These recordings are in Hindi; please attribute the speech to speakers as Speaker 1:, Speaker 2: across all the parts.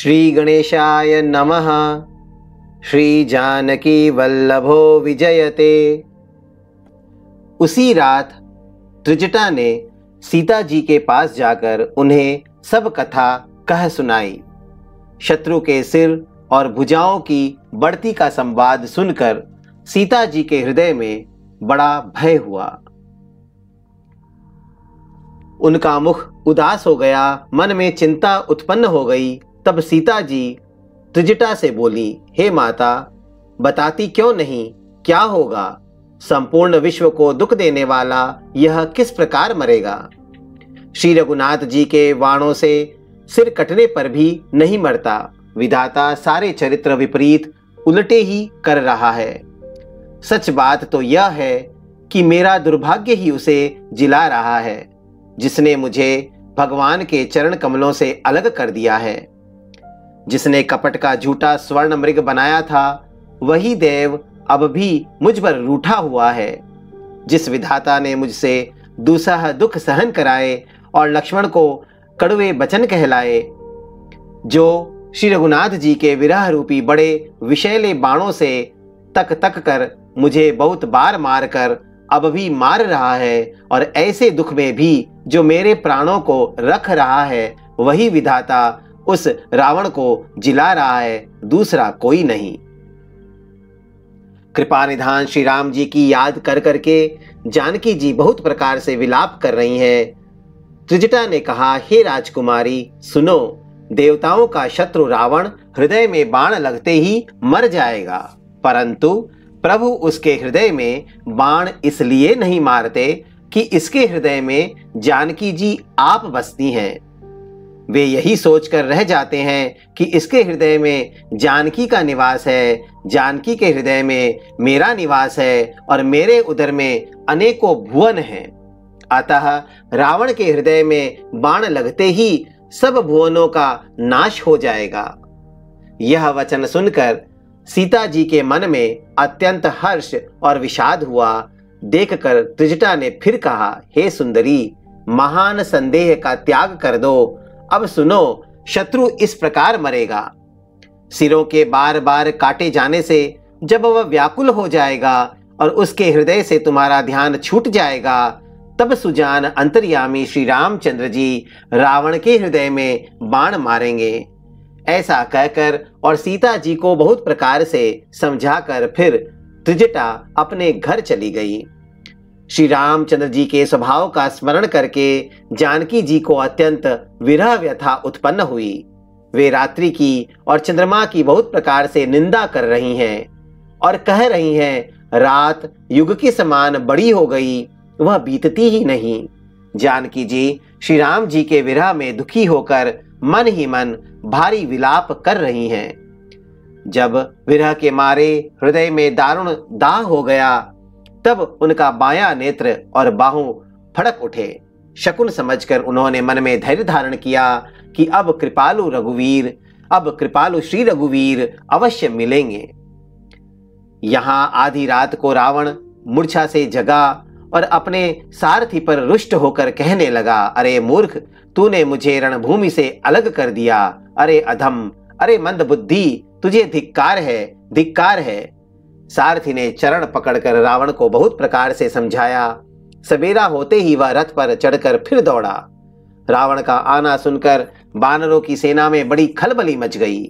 Speaker 1: श्री गणेशाय नमः। श्री जानकी वल्लभो विजयते। उसी रात त्रिजटा ने सीता जी के पास जाकर उन्हें सब कथा कह सुनाई। शत्रु के सिर और भुजाओं की बढ़ती का संवाद सुनकर सीता जी के हृदय में बड़ा भय हुआ। उनका मुख उदास हो गया, मन में चिंता उत्पन्न हो गई। तब सीता जी त्रिजटा से बोली, हे माता, बताती क्यों नहीं, क्या होगा? संपूर्ण विश्व को दुख देने वाला यह किस प्रकार मरेगा? श्री रघुनाथ जी के वाणों से सिर कटने पर भी नहीं मरता। विधाता सारे चरित्र विपरीत उल्टे ही कर रहा है। सच बात तो यह है कि मेरा दुर्भाग्य ही उसे जिला रहा है, जिसने मुझे भगवान के चरण कमलों से अलग कर दिया है। जिसने कपट का झूठा स्वर्ण मृग बनाया था, वही देव अब भी मुझ पर रूठा हुआ है। जिस विधाता ने मुझसे दूसरा दुख सहन कराए और लक्ष्मण को कड़वे वचन कहलाए, जो श्री रघुनाथ जी के विरह रूपी बड़े विषैले बाणों से तक तक कर मुझे बहुत बार मार कर अब भी मार रहा है, और ऐसे दुख में भी जो मेरे प्राणों को रख रहा है, वही विधाता उस रावण को जिला रहा है, दूसरा कोई नहीं। कृपा निधान श्री राम जी की याद कर करके जानकी जी बहुत प्रकार से विलाप कर रही हैं। त्रिजटा ने कहा, हे राजकुमारी सुनो, देवताओं का शत्रु रावण हृदय में बाण लगते ही मर जाएगा, परंतु प्रभु उसके हृदय में बाण इसलिए नहीं मारते कि इसके हृदय में जानकी जी आप बसती हैं। वे यही सोचकर रह जाते हैं कि इसके हृदय में जानकी का निवास है, जानकी के हृदय में मेरा निवास है, और मेरे उदर में अनेकों भुवन हैं। अतः रावण के हृदय में बाण लगते ही सब भुवनों का नाश हो जाएगा। यह वचन सुनकर सीता जी के मन में अत्यंत हर्ष और विषाद हुआ। देखकर त्रिजटा ने फिर कहा, हे सुंदरी, महान संदेह का त्याग कर दो। अब सुनो, शत्रु इस प्रकार मरेगा। सिरों के बार बार काटे जाने से जब वह व्याकुल हो जाएगा और उसके हृदय से तुम्हारा ध्यान छूट जाएगा, तब सुजान अंतर्यामी श्री रामचंद्र जी रावण के हृदय में बाण मारेंगे। ऐसा कहकर और सीता जी को बहुत प्रकार से समझाकर फिर त्रिजटा अपने घर चली गई। श्री रामचंद्र जी के स्वभाव का स्मरण करके जानकी जी को अत्यंत विरह व्यथा उत्पन्न हुई। वे रात्रि की और चंद्रमा की बहुत प्रकार से निंदा कर रही हैं और कह रही हैं, रात युग के समान बड़ी हो गई, वह बीतती ही नहीं। जानकी जी श्री राम जी के विरह में दुखी होकर मन ही मन भारी विलाप कर रही हैं। जब विरह के मारे हृदय में दारुण दाह हो गया, तब उनका बायां नेत्र और बाहु फड़क उठे। शकुन समझकर उन्होंने मन में धैर्य धारण किया कि अब कृपालु श्री रघुवीर अवश्य मिलेंगे। यहां आधी रात को रावण मूर्छा से जगा और अपने सारथी पर रुष्ट होकर कहने लगा, अरे मूर्ख, तूने मुझे रणभूमि से अलग कर दिया। अरे अधम, अरे मंद बुद्धि, तुझे धिक्कार है, धिक्कार है। सारथी ने चरण पकड़कर रावण को बहुत प्रकार से समझाया। सवेरा होते ही वह रथ पर चढ़कर फिर दौड़ा। रावण का आना सुनकर वानरों की सेना में बड़ी खलबली मच गई।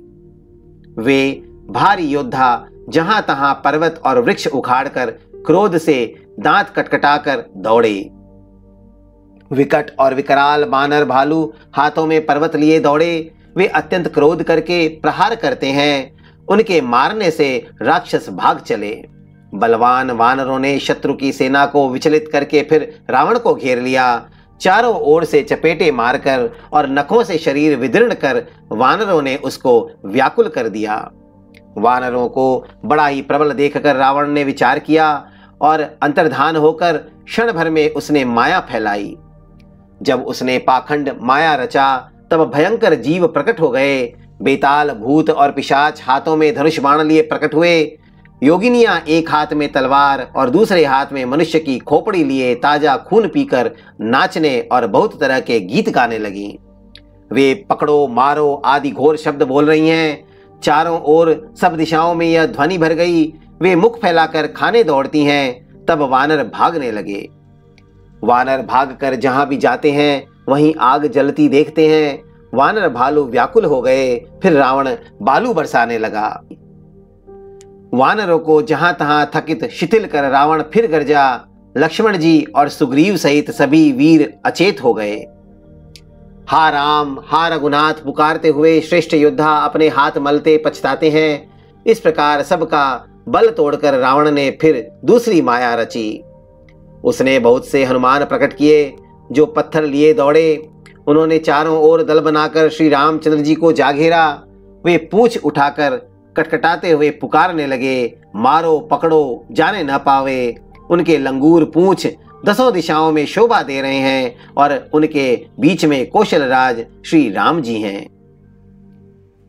Speaker 1: वे भारी योद्धा जहां तहां पर्वत और वृक्ष उखाड़कर क्रोध से दांत कटकटाकर दौड़े। विकट और विकराल बानर भालू हाथों में पर्वत लिए दौड़े। वे अत्यंत क्रोध करके प्रहार करते हैं। उनके मारने से राक्षस भाग चले। बलवान वानरों ने शत्रु की सेना को विचलित करके फिर रावण को घेर लिया। चारों ओर से चपेटे मारकर और नखों से शरीर विदीर्ण कर वानरों ने उसको व्याकुल कर दिया। वानरों को बड़ा ही प्रबल देखकर रावण ने विचार किया और अंतर्धान होकर क्षण भर में उसने माया फैलाई। जब उसने पाखंड माया रचा, तब भयंकर जीव प्रकट हो गए। बेताल, भूत और पिशाच हाथों में धनुष बाण लिए प्रकट हुए। योगिनियां एक हाथ में तलवार और दूसरे हाथ में मनुष्य की खोपड़ी लिए ताजा खून पीकर नाचने और बहुत तरह के गीत गाने लगी। वे पकड़ो मारो आदि घोर शब्द बोल रही हैं। चारों ओर सब दिशाओं में यह ध्वनि भर गई। वे मुख फैलाकर खाने दौड़ती हैं। तब वानर भागने लगे। वानर भागकर जहां भी जाते हैं वहीं आग जलती देखते हैं। वानर भालू व्याकुल हो गए। फिर रावण बालू बरसाने लगा। वानरों को जहां तहां थकित शिथिल कर रावण फिर गरजा। लक्ष्मण जी और सुग्रीव सहित सभी वीर अचेत हो गए। हा राम हा रघुनाथ पुकारते हुए श्रेष्ठ योद्धा अपने हाथ मलते पछताते हैं। इस प्रकार सबका बल तोड़कर रावण ने फिर दूसरी माया रची। उसने बहुत से हनुमान प्रकट किए जो पत्थर लिए दौड़े। उन्होंने चारों ओर दल बनाकर श्री रामचंद्र जी को जा घेरा। वे पूंछ उठाकर कटकटाते हुए पुकारने लगे, मारो पकड़ो जाने न पावे। उनके लंगूर पूंछ दसों दिशाओं में शोभा दे रहे हैं और उनके बीच में कौशल राज श्री राम जी हैं।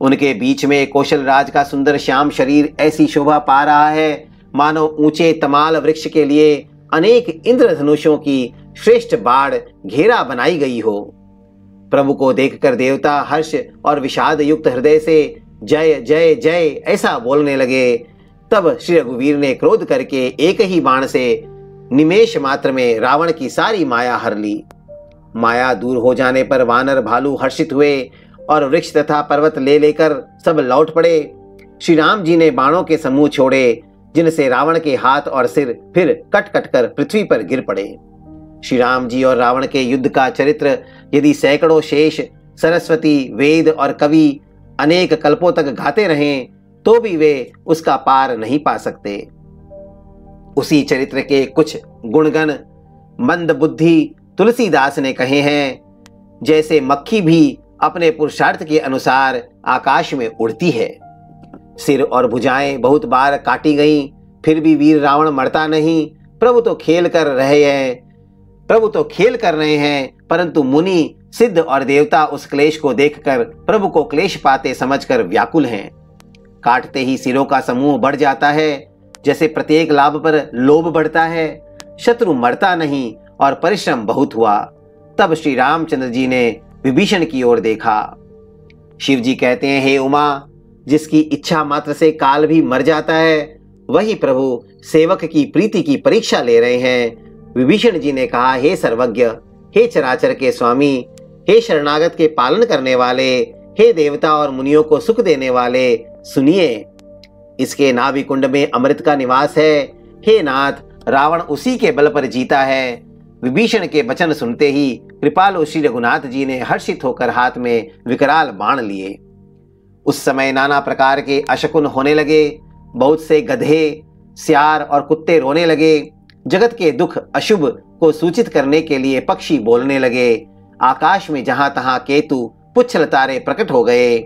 Speaker 1: उनके बीच में कौशल राज का सुंदर श्याम शरीर ऐसी शोभा पा रहा है मानो ऊंचे तमाल वृक्ष के लिए अनेक इंद्रधनुषों की श्रेष्ठ बाढ़ घेरा बनाई गई हो। प्रभु को देखकर देवता हर्ष और विषाद युक्त हृदय से जय जय जय ऐसा बोलने लगे। तब श्री रघुवीर ने क्रोध करके एक ही बाण से निमेष मात्र में रावण की सारी माया हर ली। माया दूर हो जाने पर वानर भालू हर्षित हुए और वृक्ष तथा पर्वत ले लेकर सब लौट पड़े। श्री राम जी ने बाणों के समूह छोड़े जिनसे रावण के हाथ और सिर फिर कट कट कर पृथ्वी पर गिर पड़े। श्री राम जी और रावण के युद्ध का चरित्र यदि सैकड़ों शेष सरस्वती वेद और कवि अनेक कल्पों तक गाते रहें तो भी वे उसका पार नहीं पा सकते। उसी चरित्र के कुछ गुणगण मंद बुद्धि तुलसीदास ने कहे हैं। जैसे मक्खी भी अपने पुरुषार्थ के अनुसार आकाश में उड़ती है। सिर और भुजाएं बहुत बार काटी गईं, फिर भी वीर रावण मरता नहीं। प्रभु तो खेल कर रहे हैं, परंतु मुनि सिद्ध और देवता उस क्लेश को देखकर प्रभु को क्लेश पाते समझकर व्याकुल हैं। काटते ही सिरों का समूह बढ़ जाता है। जैसे प्रत्येक लाभ पर लोभ बढ़ता है। शत्रु मरता नहीं और परिश्रम बहुत हुआ। तब श्री रामचंद्र जी ने विभीषण की ओर देखा। शिव जी कहते हैं, हे उमा, जिसकी इच्छा मात्र से काल भी मर जाता है वही प्रभु सेवक की प्रीति की परीक्षा ले रहे हैं। विभीषण जी ने कहा, हे सर्वज्ञ, हे चराचर के स्वामी, हे शरणागत के पालन करने वाले, हे देवता और मुनियों को सुख देने वाले, सुनिए, इसके नाभि कुंड में अमृत का निवास है। हे नाथ, रावण उसी के बल पर जीता है। विभीषण के वचन सुनते ही कृपालु श्री रघुनाथ जी ने हर्षित होकर हाथ में विकराल बाण लिए। उस समय नाना प्रकार के अशकुन होने लगे। बहुत से गधे, सियार और कुत्ते रोने लगे। जगत के दुख अशुभ को सूचित करने के लिए पक्षी बोलने लगे। आकाश में जहां तहां केतु पुच्छल तारे प्रकट हो गए।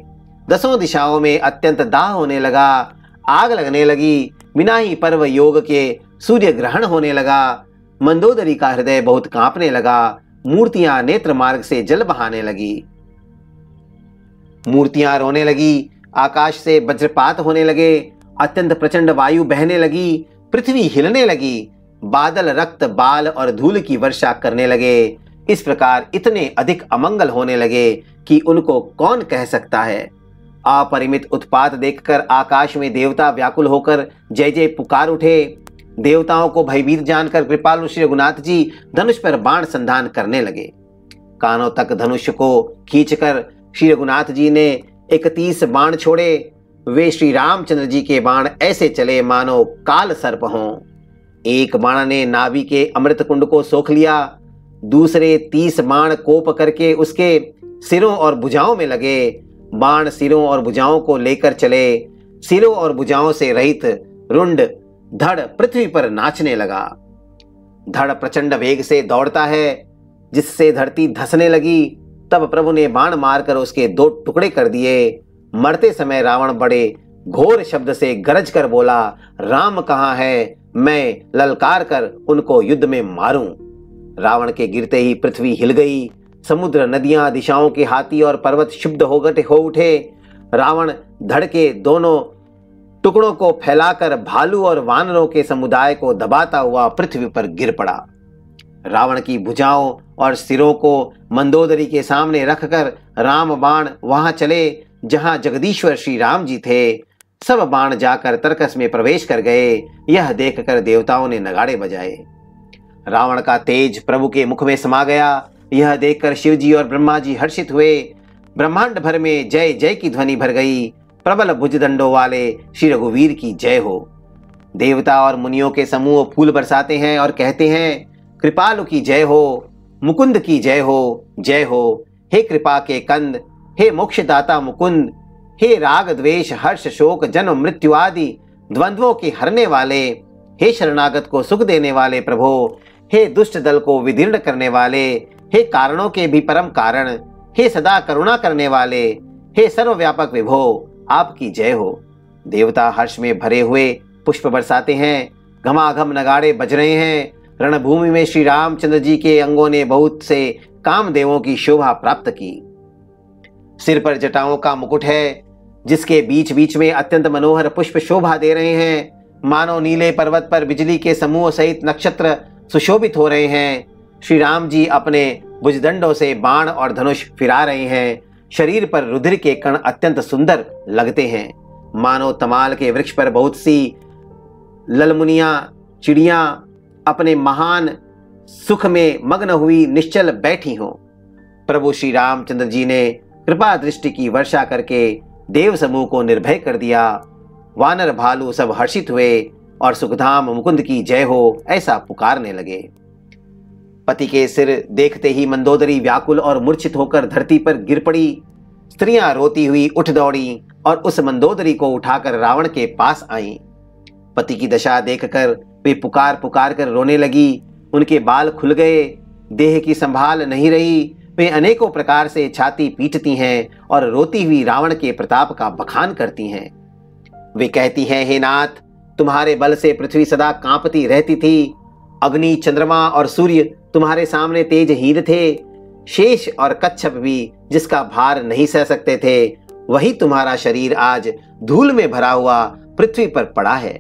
Speaker 1: दसों दिशाओं में अत्यंत दाह होने लगा। आग लगने लगी। बिना ही पर्व योग के सूर्य ग्रहण होने लगा। मंदोदरी का हृदय बहुत कांपने लगा। मूर्तियां नेत्र मार्ग से जल बहाने लगी। मूर्तियां रोने लगी। आकाश से वज्रपात होने लगे। अत्यंत प्रचंड वायु बहने लगी। पृथ्वी हिलने लगी। बादल रक्त बाल और धूल की वर्षा करने लगे। इस प्रकार इतने अधिक अमंगल होने लगे कि उनको कौन कह सकता है। अपरिमित उत्पात देखकर आकाश में देवता व्याकुल होकर जय जय पुकार उठे। देवताओं को भयभीत जानकर कृपालु श्री रघुनाथ जी धनुष पर बाण संधान करने लगे। कानों तक धनुष को खींचकर श्री रघुनाथ जी ने 31 बाण छोड़े। वे श्री रामचंद्र जी के बाण ऐसे चले मानो काल सर्प हों। एक बाण ने नाभि के अमृत कुंड को सोख लिया। दूसरे 30 बाण कोप करके उसके सिरों और भुजाओं में लगे। बाण सिरों और भुजाओं को लेकर चले। सिरों और भुजाओं से रहित रुंड धड़ पृथ्वी पर नाचने लगा। धड़ प्रचंड वेग से दौड़ता है जिससे धरती धंसने लगी। तब प्रभु ने बाण मारकर उसके 2 टुकड़े कर दिए। मरते समय रावण बड़े घोर शब्द से गरज कर बोला, राम कहाँ है, मैं ललकार कर उनको युद्ध में मारूं। रावण के गिरते ही पृथ्वी हिल गई। समुद्र, नदियां, दिशाओं के हाथी और पर्वत शुद्ध हो उठे। रावण धड़ के दोनों टुकड़ों को फैलाकर भालू और वानरों के समुदाय को दबाता हुआ पृथ्वी पर गिर पड़ा। रावण की भुजाओं और सिरों को मंदोदरी के सामने रखकर राम बाण वहां चले जहां जगदीश्वर श्री राम जी थे। सब बाण जाकर तरकस में प्रवेश कर गए। यह देखकर देवताओं ने नगाड़े बजाए। रावण का तेज प्रभु के मुख में समा गया। यह देखकर शिव जी और ब्रह्मा जी हर्षित हुए। ब्रह्मांड भर में जय जय की ध्वनि भर गई। प्रबल भुजदंडों वाले श्री रघुवीर की जय हो। देवता और मुनियों के समूह फूल बरसाते हैं और कहते हैं, कृपालु की जय हो, मुकुंद की जय हो, जय हो। हे कृपा के कंद, हे मोक्षदाता मुकुंद, हे राग द्वेष हर्ष शोक जन्म मृत्यु आदि द्वंद्वों के हरने वाले, हे शरणागत को सुख देने वाले प्रभो, हे दुष्ट दल को विदीर्ण करने वाले, हे कारणों के भी परम कारण, हे सदा करुणा करने वाले, हे सर्वव्यापक विभो, आपकी जय हो। देवता हर्ष में भरे हुए पुष्प बरसाते हैं। घमाघम नगाड़े बज रहे हैं। रणभूमि में श्री रामचंद्र जी के अंगों ने बहुत से कामदेवों की शोभा प्राप्त की। सिर पर जटाओं का मुकुट है, जिसके बीच बीच में अत्यंत मनोहर पुष्प शोभा दे रहे हैं। मानो नीले पर्वत पर बिजली के समूह सहित नक्षत्र सुशोभित हो रहे हैं। श्री राम जी अपने भुजदंडों से बाण और धनुष फिरा रहे हैं। शरीर पर रुधिर के कण अत्यंत सुंदर लगते हैं। मानो तमाल के वृक्ष पर बहुत सी ललमुनियां चिड़ियां अपने महान सुख में मग्न हुई निश्चल बैठी हों। प्रभु श्री रामचंद्र जी ने कृपा दृष्टि की वर्षा करके देव समूह को निर्भय कर दिया। वानर भालू सब हर्षित हुए और सुखधाम मुकुंद की जय हो ऐसा पुकारने लगे। पति के सिर देखते ही मंदोदरी व्याकुल और मूर्छित होकर धरती पर गिर पड़ी। स्त्रियां रोती हुई उठ दौड़ी और उस मंदोदरी को उठाकर रावण के पास आईं। पति की दशा देखकर वे पुकार पुकार कर रोने लगी। उनके बाल खुल गए, देह की संभाल नहीं रही। वे अनेकों प्रकार से छाती पीटती हैं और रोती हुई रावण के प्रताप का बखान करती हैं। वे कहती हैं, हे नाथ, तुम्हारे बल से पृथ्वी सदा कांपती रहती थी। अग्नि, चंद्रमा और सूर्य तुम्हारे सामने तेजहीन थे। शेष और कच्छप भी जिसका भार नहीं सह सकते थे, वही तुम्हारा शरीर आज धूल में भरा हुआ पृथ्वी पर पड़ा है।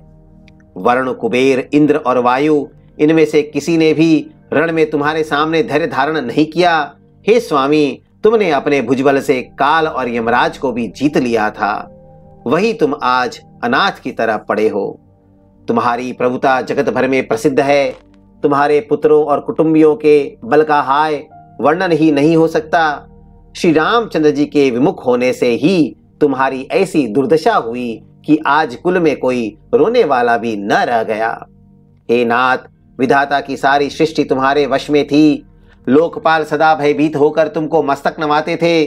Speaker 1: वरुण, कुबेर, इंद्र और वायु, इनमें से किसी ने भी रण में तुम्हारे सामने धैर्य धारण नहीं किया। हे स्वामी, तुमने अपने भुजबल से काल और यमराज को भी जीत लिया था। वही तुम आज अनाथ की तरह पड़े हो। तुम्हारी प्रभुता जगत भर में प्रसिद्ध है। तुम्हारे पुत्रों और कुटुंबियों के बल का हाय वर्णन ही नहीं हो सकता। श्री रामचंद्र जी के विमुख होने से ही तुम्हारी ऐसी दुर्दशा हुई कि आज कुल में कोई रोने वाला भी न रह गया। हे नाथ, विधाता की सारी सृष्टि तुम्हारे वश में थी। लोकपाल सदा भयभीत होकर तुमको मस्तक नवाते थे,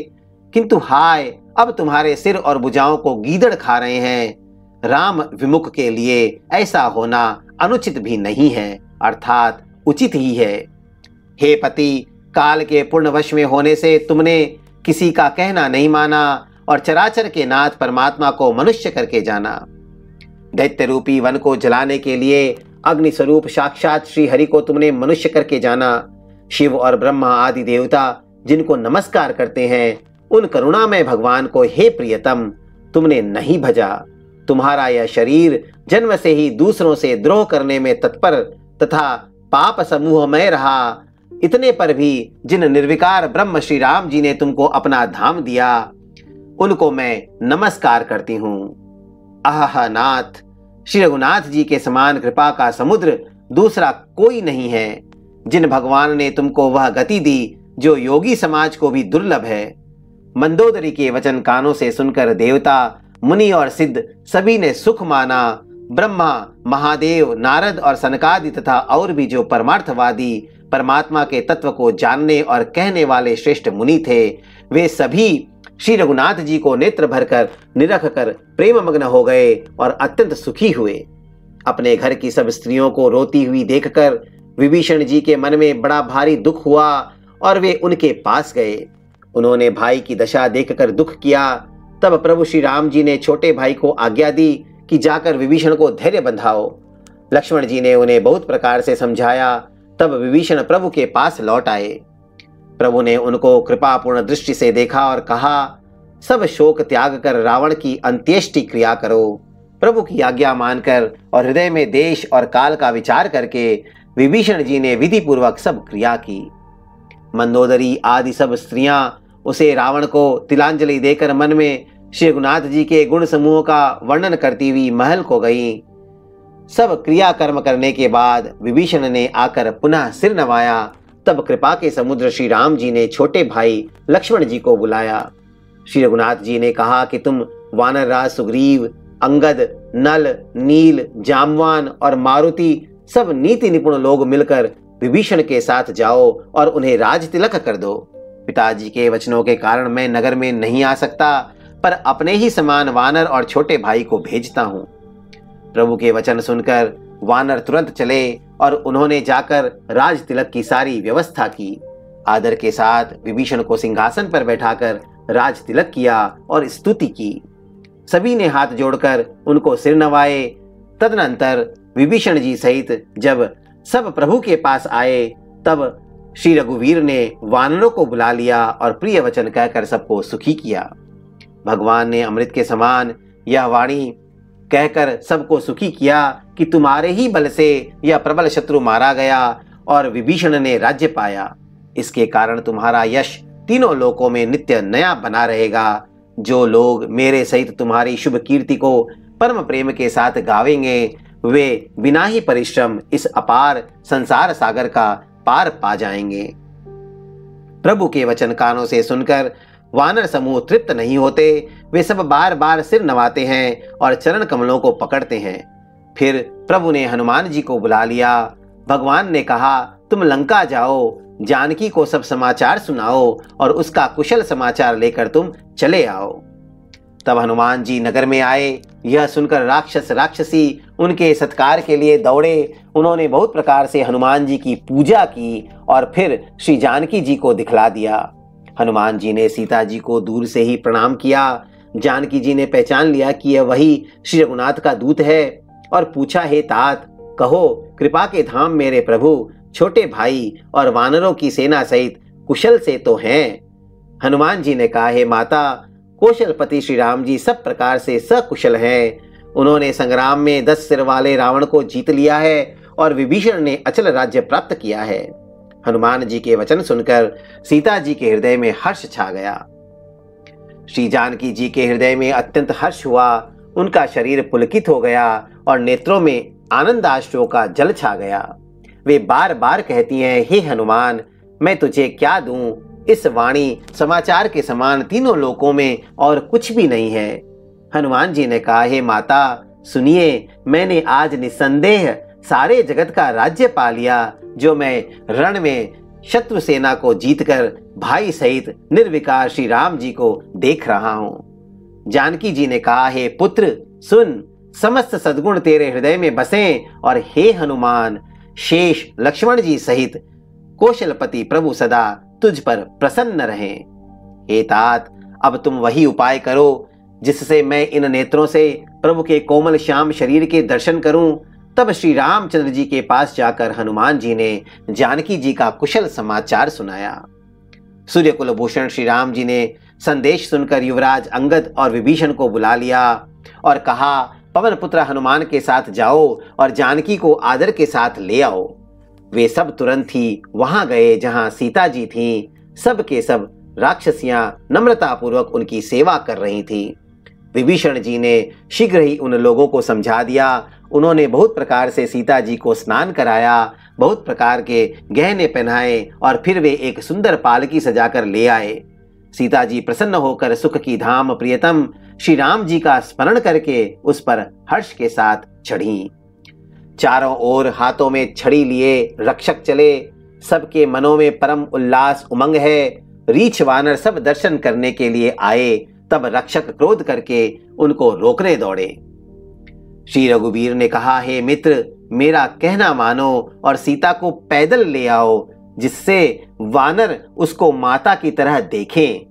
Speaker 1: किंतु हाय, अब तुम्हारे सिर और भुजाओं को गीदड़ खा रहे हैं। राम विमुख के लिए ऐसा होना अनुचित भी नहीं है, अर्थात उचित ही है। हे पति, काल के पूर्ण वश में होने से तुमने किसी का कहना नहीं माना और चराचर के नाथ परमात्मा को मनुष्य करके जाना। दैत्य रूपी वन को जलाने के लिए अग्नि स्वरूप साक्षात श्री हरि को तुमने मनुष्य करके जाना। शिव और ब्रह्मा आदि देवता जिनको नमस्कार करते हैं, उन करुणामय भगवान को हे प्रियतम तुमने नहीं भजा। तुम्हारा यह शरीर जन्म से ही दूसरों से द्रोह करने में तत्पर तथा पाप समूहमय रहा। इतने पर भी जिन निर्विकार ब्रह्म श्री राम जी ने तुमको अपना धाम दिया, उनको मैं नमस्कार करती हूँ। आहा नाथ, श्री रघुनाथ जी के समान कृपा का समुद्र दूसरा कोई नहीं है। जिन भगवान ने तुमको वह गति दी जो योगी समाज को भी दुर्लभ है। मंदोदरी के वचन कानों से सुनकर देवता, मुनि और सिद्ध सभी ने सुख माना। ब्रह्मा, महादेव, नारद और सनकादि तथा और भी जो परमार्थवादी परमात्मा के तत्व को जानने और कहने वाले श्रेष्ठ मुनि थे, वे सभी श्री रघुनाथ जी को नेत्र भरकर निरख कर प्रेम मग्न हो गए और अत्यंत सुखी हुए। अपने घर की सब स्त्रियों को रोती हुई देखकर विभीषण जी के मन में बड़ा भारी दुख हुआ और वे उनके पास गए। उन्होंने भाई की दशा देखकर दुख किया। तब प्रभु श्री राम जी ने छोटे भाई को आज्ञा दी कि जाकर विभीषण को धैर्य बंधाओ। लक्ष्मण जी ने उन्हें बहुत प्रकार से समझाया। तब विभीषण प्रभु के पास लौट आए। प्रभु ने उनको कृपापूर्ण दृष्टि से देखा और कहा, सब शोक त्याग कर रावण की अंत्येष्टि क्रिया करो। प्रभु की आज्ञा मानकर और हृदय में देश और काल का विचार करके विभीषण जी ने विधि पूर्वक सब क्रिया की। मंदोदरी आदि सब स्त्रियां उसे रावण को तिलांजलि देकर मन में श्री रघुनाथ जी के गुण समूह का वर्णन करती हुई महल को गई। सब क्रिया कर्म करने के बाद विभीषण ने आकर पुनः सिर नवाया। तब कृपा के समुद्र श्री राम जी ने छोटे भाई लक्ष्मण जी को बुलाया। श्री रघुनाथ जी ने कहा कि तुम वानर राज सुग्रीव, अंगद, नल, नील, जामवान और मारुति सब नीति निपुण लोग मिलकर विभीषण के साथ जाओ और उन्हें राज तिलक कर दो। पिताजी के वचनों के कारण मैं नगर में नहीं आ सकता, पर अपने ही समान वानर और छोटे भाई को भेजता हूं। प्रभु के वचन सुनकर वानर तुरंत चले और उन्होंने जाकर राज तिलक की सारी व्यवस्था की। आदर के साथ विभीषण को सिंहासन पर बैठाकर राज तिलक किया और स्तुति की। सभी ने हाथ जोड़कर उनको सिर नवाए। तदनंतर विभीषण जी सहित जब सब प्रभु के पास आए, तब श्री रघुवीर ने वानरों को बुला लिया और प्रिय वचन कहकर सबको सुखी किया। भगवान ने अमृत के समान यह वाणी कहकर सबको सुखी किया कि तुम्हारे ही बल से यह प्रबल शत्रु मारा गया और विभीषण ने राज्य पाया। इसके कारण तुम्हारा यश तीनों लोकों में नित्य नया बना रहेगा। जो लोग मेरे सहित तुम्हारी शुभ कीर्ति को परम प्रेम के साथ गावेंगे, वे बिना ही परिश्रम इस अपार संसार सागर का पार पा जाएंगे। प्रभु के वचन कानों से सुनकर वानर समूह तृप्त नहीं होते। वे सब बार बार सिर नवाते हैं और चरण कमलों को पकड़ते हैं। फिर प्रभु ने हनुमान जी को बुला लिया। भगवान ने कहा, तुम लंका जाओ, जानकी को सब समाचार सुनाओ और उसका कुशल समाचार लेकर तुम चले आओ। तब हनुमान जी नगर में आए। यह सुनकर राक्षस राक्षसी उनके सत्कार के लिए दौड़े। उन्होंने बहुत प्रकार से हनुमान जी की पूजा की और फिर श्री जानकी जी को दिखला दिया। हनुमान जी ने सीता जी को दूर से ही प्रणाम किया। जानकी जी ने पहचान लिया कि यह वही श्री रघुनाथ का दूत है और पूछा, हे तात, कहो कृपा के धाम मेरे प्रभु छोटे भाई और वानरों की सेना सहित कुशल से तो हैं। हनुमान जी ने कहा, हे माता, कौशलपति श्री राम जी सब प्रकार से सकुशल हैं। उन्होंने संग्राम में 10 सिर वाले रावण को जीत लिया है और विभीषण ने अचल राज्य प्राप्त किया है। हनुमान जी के वचन सुनकर सीता जी के हृदय में हर्ष छा गया। श्री जानकी जी के हृदय में अत्यंत हर्ष हुआ। उनका शरीर पुलकित हो गया और नेत्रों में आनंदाश्रुओं का जल छा गया। वे बार बार कहती हैं, हे हनुमान, मैं तुझे क्या दूं? इस वाणी समाचार के समान तीनों लोकों में और कुछ भी नहीं है। हनुमान जी ने कहा, हे माता, सुनिए, मैंने आज निस्संदेह सारे जगत का राज्य पा लिया, जो मैं रण में शत्रु सेना को जीतकर भाई सहित निर्विकार श्री राम जी को देख रहा हूं। जानकी जी ने कहा, हे पुत्र, सुन, समस्त सद्गुण तेरे हृदय में बसें और हे हनुमान, शेष लक्ष्मण जी सहित कौशलपति प्रभु सदा तुझ पर प्रसन्न रहें। हे तात, अब तुम वही उपाय करो जिससे मैं इन नेत्रों से प्रभु के कोमल श्याम शरीर के दर्शन करूं। तब श्री रामचंद्र जी के पास जाकर हनुमान जी ने जानकी जी का कुशल समाचार सुनाया। सूर्य कुलभूषण श्री राम जी ने संदेश सुनकर युवराज अंगद और विभीषण को बुला लिया और कहा, पवन पुत्र हनुमान के साथ जाओ और जानकी को आदर के साथ ले आओ। वे सब तुरंत ही वहां गए जहां सीता जी थीं। सब के सब राक्षसियां नम्रता पूर्वक उनकी सेवा कर रही थीं। विभीषण जी ने शीघ्र ही उन लोगों को समझा दिया। उन्होंने बहुत प्रकार से सीता जी को स्नान कराया, बहुत प्रकार के गहने पहनाए और फिर वे एक सुंदर पालकी सजाकर ले आए। सीता जी प्रसन्न होकर सुख की धाम प्रियतम श्री राम जी का स्मरण करके उस पर हर्ष के साथ चढ़ी। चारों ओर हाथों में छड़ी लिए रक्षक चले। सबके मनों में परम उल्लास उमंग है। रीछ वानर सब दर्शन करने के लिए आए। तब रक्षक क्रोध करके उनको रोकने दौड़े। श्री रघुवीर ने कहा, हे मित्र, मेरा कहना मानो और सीता को पैदल ले आओ, जिससे वानर उसको माता की तरह देखें।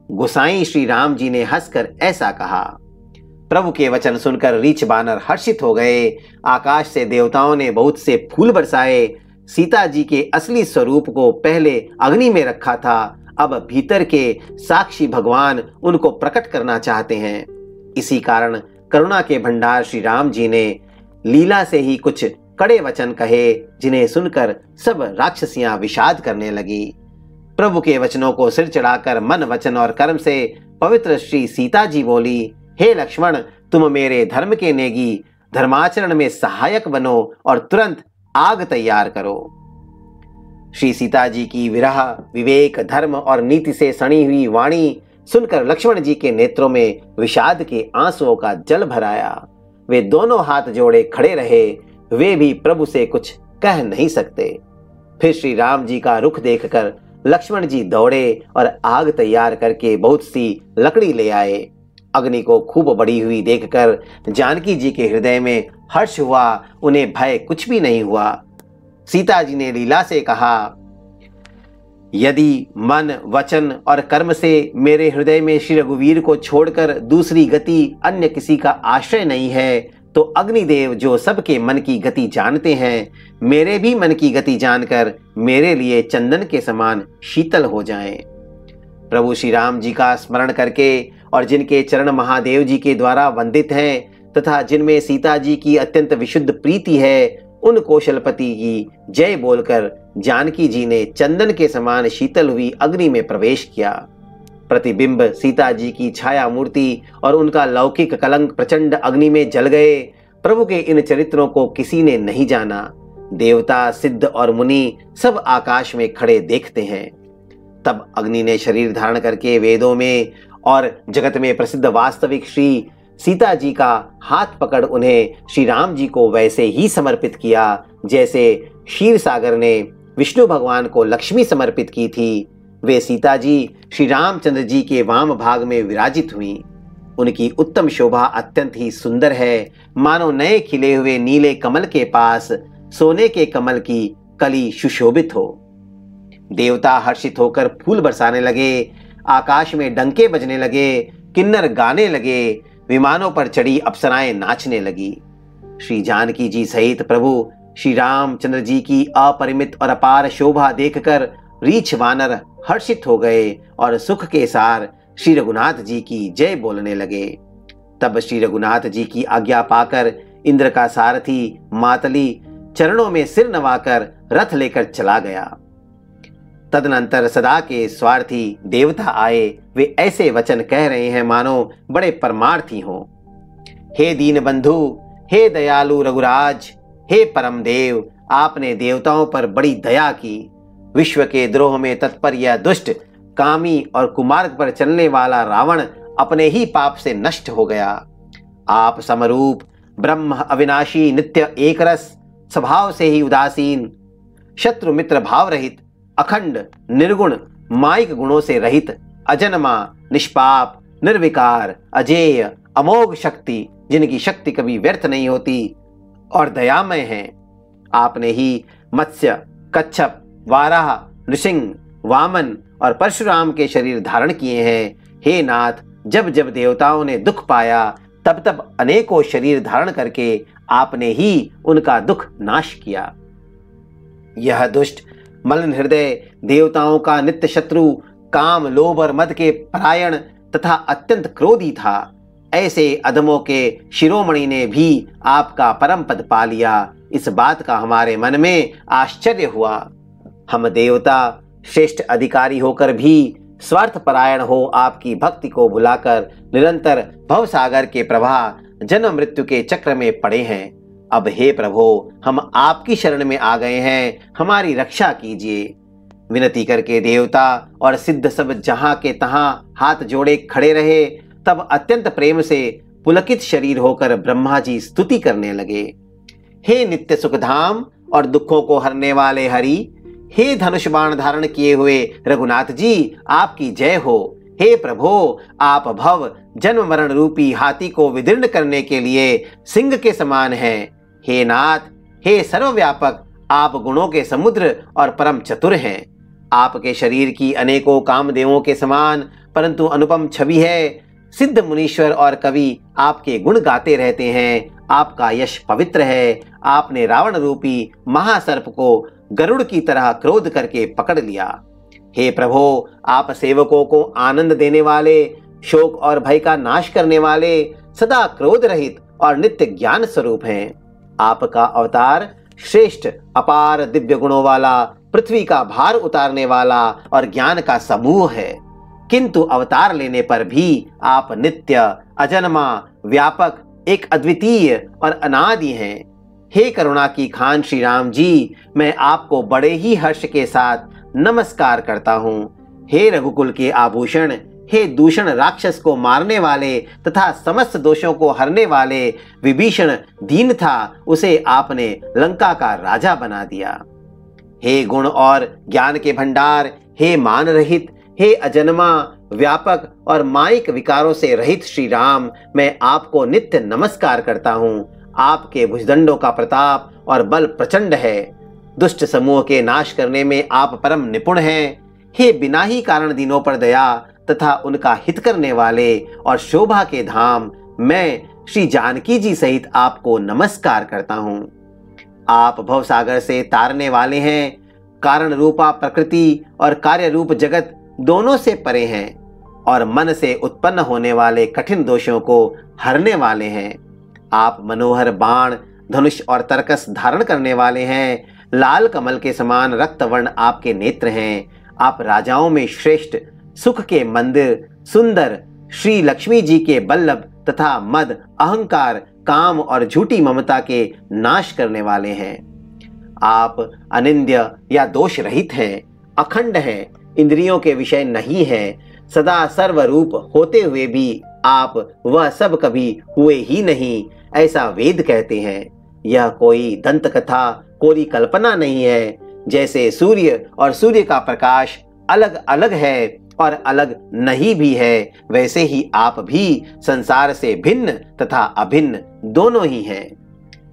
Speaker 1: गोसाई श्री राम जी ने हंसकर ऐसा कहा। प्रभु के वचन सुनकर रीछ वानर हर्षित हो गए। आकाश से देवताओं ने बहुत से फूल बरसाए। सीता जी के असली स्वरूप को पहले अग्नि में रखा था, अब भीतर के साक्षी भगवान उनको प्रकट करना चाहते हैं। इसी कारण करुणा के भंडार श्री राम जी ने लीला से ही कुछ कड़े वचन कहे, जिन्हें सुनकर सब राक्षसियां विषाद करने लगी। प्रभु के वचनों को सिर चढ़ाकर मन, वचन और कर्म से पवित्र श्री सीता जी बोली, हे लक्ष्मण, तुम मेरे धर्म के नेगी, धर्माचरण में सहायक बनो और तुरंत आग तैयार करो। श्री सीता जी की विरह, विवेक, धर्म और नीति से सनी हुई वाणी सुनकर लक्ष्मण जी के नेत्रों में विषाद के आंसुओं का जल भर आया। वे दोनों हाथ जोड़े खड़े रहे, वे भी प्रभु से कुछ कह नहीं सकते। फिर श्री राम जी का रुख देखकर लक्ष्मण जी दौड़े और आग तैयार करके बहुत सी लकड़ी ले आए। अग्नि को खूब बढ़ी हुई देखकर जानकी जी के हृदय में हर्ष हुआ, उन्हें भय कुछ भी नहीं हुआ। सीता जी ने लीला से कहा, यदि मन, वचन और कर्म से मेरे हृदय में श्री रघुवीर को छोड़कर दूसरी गति अन्य किसी का आश्रय नहीं है, तो अग्निदेव जो सबके मन की गति जानते हैं, मेरे भी मन की गति जानकर मेरे लिए चंदन के समान शीतल हो जाएं। प्रभु श्री राम जी का स्मरण करके और जिनके चरण महादेव जी के द्वारा वंदित हैं तथा जिनमें सीता जी की अत्यंत विशुद्ध प्रीति है, उन कौशलपति की जय बोलकर जानकी जी ने चंदन के समान शीतल हुई अग्नि में प्रवेश किया। प्रतिबिंब, सीता जी की छाया मूर्ति और उनका लौकिक कलंक प्रचंड अग्नि में जल गए। प्रभु के इन चरित्रों को किसी ने नहीं जाना। देवता, सिद्ध और मुनि सब आकाश में खड़े देखते हैं। तब अग्नि ने शरीर धारण करके वेदों में और जगत में प्रसिद्ध वास्तविक श्री सीता जी का हाथ पकड़ उन्हें श्री राम जी को वैसे ही समर्पित किया जैसे क्षीर सागर ने विष्णु भगवान को लक्ष्मी समर्पित की थी। वे सीता जी श्री रामचंद्र जी के वाम भाग में विराजित हुई। उनकी उत्तम शोभा अत्यंत ही सुंदर है, मानो नए खिले हुए नीले कमल के पास सोने के कमल की कली सुशोभित हो। देवता हर्षित होकर फूल बरसाने लगे, आकाश में डंके बजने लगे, किन्नर गाने लगे, विमानों पर चढ़ी अप्सराएं नाचने लगी। श्री जानकी जी सहित प्रभु श्री रामचंद्र जी की अपरिमित और अपार शोभा देखकर रीछ वानर हर्षित हो गए और सुख के सार श्री रघुनाथ जी की जय बोलने लगे। तब श्री रघुनाथ जी की आज्ञा पाकर इंद्र का सारथी मातली चरणों में सिर नवाकर रथ लेकर चला गया। तदनंतर सदा के स्वार्थी देवता आए। वे ऐसे वचन कह रहे हैं मानो बड़े परमार्थी हों। हे दीन बंधु, हे दयालु रघुराज, हे परम देव, आपने देवताओं पर बड़ी दया की। विश्व के द्रोह में तत्पर यह दुष्ट, कामी और कुमार्ग पर चलने वाला रावण अपने ही पाप से नष्ट हो गया। आप समरूप, ब्रह्म अविनाशी, नित्य एकरस, स्वभाव से ही उदासीन, शत्रु मित्र भाव रहित, अखंड, निर्गुण, माइक गुणों से रहित, अजन्मा, निष्पाप, निर्विकार, अजेय, अमोघ शक्ति, जिनकी शक्ति कभी व्यर्थ नहीं होती और दयामय हैं। आपने ही मत्स्य, कच्छप, वाराह, नृसिंह, वामन और परशुराम के शरीर धारण किए हैं। हे नाथ, जब जब देवताओं ने दुख पाया तब तब अनेकों शरीर धारण करके आपने ही उनका दुख नाश किया। यह दुष्ट मलिन हृदय देवताओं का नित्य शत्रु, काम, लोभ और मद के परायण तथा अत्यंत क्रोधी था। ऐसे अधमों के शिरोमणि ने भी आपका परम पद पा लिया। इस बात का हमारे मन में आश्चर्य हुआ। हम देवता श्रेष्ठ अधिकारी होकर भी स्वार्थ परायण हो आपकी भक्ति को भुलाकर निरंतर भवसागर के प्रवाह, जन्म मृत्यु के चक्र में पड़े हैं। अब हे प्रभु, हम आपकी शरण में आ गए हैं, हमारी रक्षा कीजिए। विनती करके देवता और सिद्ध सब जहां के तहां हाथ जोड़े खड़े रहे। तब अत्यंत प्रेम से पुलकित शरीर होकर ब्रह्मा जी स्तुति करने लगे। हे नित्य सुखधाम और दुखों को हरने वाले हरि, हे धनुष बाण धारण किए हुए रघुनाथ जी, आपकी जय हो। हे प्रभो, आप भव जन्म मरण रूपी हाथी को विदीर्ण करने के लिए सिंह के समान हैं। हे नाथ, हे सर्वव्यापक, आप गुणों के समुद्र और परम चतुर हैं। आपके शरीर की अनेकों कामदेवों के समान परंतु अनुपम छवि है। सिद्ध मुनीश्वर और कवि आपके गुण गाते रहते हैं। आपका यश पवित्र है। आपने रावण रूपी महासर्प को गरुड़ की तरह क्रोध करके पकड़ लिया। हे प्रभो, आप सेवकों को आनंद देने वाले, शोक और भय का नाश करने वाले, सदा क्रोध रहित और नित्य ज्ञान स्वरूप हैं। आपका अवतार श्रेष्ठ अपार दिव्य गुणों वाला, पृथ्वी का भार उतारने वाला और ज्ञान का समूह है, किंतु अवतार लेने पर भी आप नित्य, अजन्मा, व्यापक, एक अद्वितीय और अनादि हैं। हे करुणा की खान श्री राम जी, मैं आपको बड़े ही हर्ष के साथ नमस्कार करता हूँ। हे रघुकुल के आभूषण, हे दूषण राक्षस को मारने वाले तथा समस्त दोषों को हरने वाले विभीषण दीन था, उसे आपने लंका का राजा बना दिया। हे गुण और ज्ञान के भंडार, हे मान रहित, हे अजन्मा, व्यापक और मायिक विकारों से रहित श्री राम, मैं आपको नित्य नमस्कार करता हूँ। आपके भुजदंडों का प्रताप और बल प्रचंड है। दुष्ट समूह के नाश करने में आप परम निपुण हैं। हे बिना ही कारण दीनों पर दया तथा उनका हित करने वाले और शोभा के धाम, मैं श्री जानकी जी सहित आपको नमस्कार करता हूँ। आप भवसागर से तारने वाले हैं। कारण रूपा प्रकृति और कार्य रूप जगत दोनों से परे हैं और मन से उत्पन्न होने वाले कठिन दोषों को हरने वाले हैं। आप मनोहर बाण, धनुष और तरकस धारण करने वाले हैं। लाल कमल के समान रक्त वर्ण आपके नेत्र हैं। आप राजाओं में श्रेष्ठ, सुख के मंदिर, सुंदर, श्री लक्ष्मी जी के बल्लभ तथा मद, अहंकार, काम और झूठी ममता के नाश करने वाले हैं। आप अनिंद्य या दोष रहित हैं, अखंड हैं, इंद्रियों के विषय नहीं हैं। सदा सर्वरूप होते हुए भी आप वह सब कभी हुए ही नहीं, ऐसा वेद कहते हैं। यह कोई दंत कथा, कोरी कल्पना नहीं है। जैसे सूर्य और सूर्य का प्रकाश अलग अलग है और अलग नहीं भी है, वैसे ही आप भी संसार से भिन्न तथा अभिन्न दोनों ही हैं।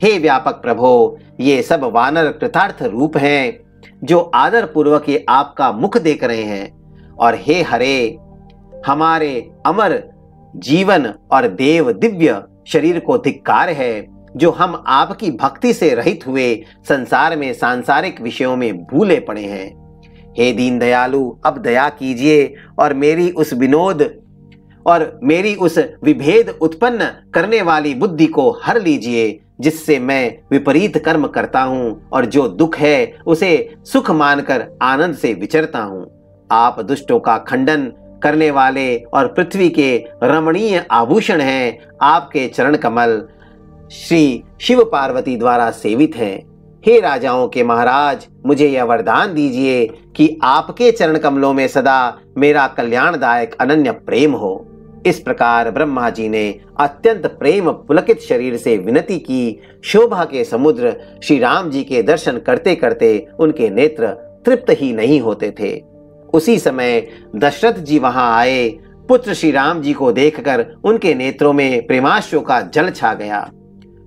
Speaker 1: हे व्यापक प्रभो, ये सब वानर कृतार्थ रूप हैं जो आदर पूर्वक ये आपका मुख देख रहे हैं। और हे हरे, हमारे अमर जीवन और देव दिव्य शरीर को धिक्कार है जो हम आपकी भक्ति से रहित हुए संसार में सांसारिक विषयों में भूले पड़े हैं। हे दीन दयालु, अब दया कीजिए और मेरी उस विभेद उत्पन्न करने वाली बुद्धि को हर लीजिए, जिससे मैं विपरीत कर्म करता हूँ और जो दुख है उसे सुख मानकर आनंद से विचरता हूँ। आप दुष्टों का खंडन करने वाले और पृथ्वी के रमणीय आभूषण हैं। आपके चरण कमल श्री शिव पार्वती द्वारा सेवित हैं। हे राजाओं के महाराज, मुझे यह वरदान दीजिए कि आपके चरण कमलों में सदा मेरा कल्याणदायक अनन्य प्रेम हो। इस प्रकार ब्रह्मा जी ने अत्यंत प्रेम पुलकित शरीर से विनती की। शोभा के समुद्र श्री राम जी के दर्शन करते करते उनके नेत्र तृप्त ही नहीं होते थे। उसी समय दशरथ जी वहां आए। पुत्र श्री राम जी को देखकर उनके नेत्रों में प्रेमाश्रु का जल छा गया।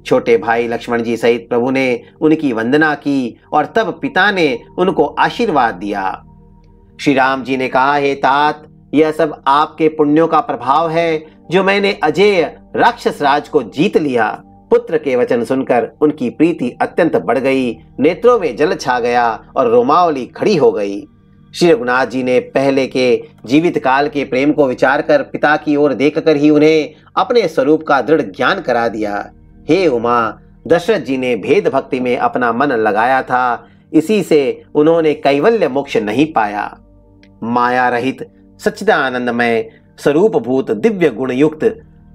Speaker 1: छोटे भाई लक्ष्मण जी सहित प्रभु ने उनकी वंदना की और तब पिता ने उनको आशीर्वाद दिया। श्री राम जी ने कहा, हे तात, यह सब आपके पुण्यों का प्रभाव है जो मैंने अजेय राक्षस राज को जीत लिया। पुत्र के वचन सुनकर उनकी प्रीति अत्यंत बढ़ गई, नेत्रों में जल छा गया और रोमावली खड़ी हो गई। श्री रघुनाथ जी ने पहले के जीवित काल के प्रेम को विचार कर पिता की ओर देखकर ही उन्हें अपने स्वरूप का दृढ़ ज्ञान करा दिया। हे उमा, दशरथ जी ने भेद भक्ति में अपना मन लगाया था, इसी से उन्होंने कैवल्य मोक्ष नहीं पाया। माया रहित सच्चिदानंदमय स्वरूप भूत दिव्य गुण युक्त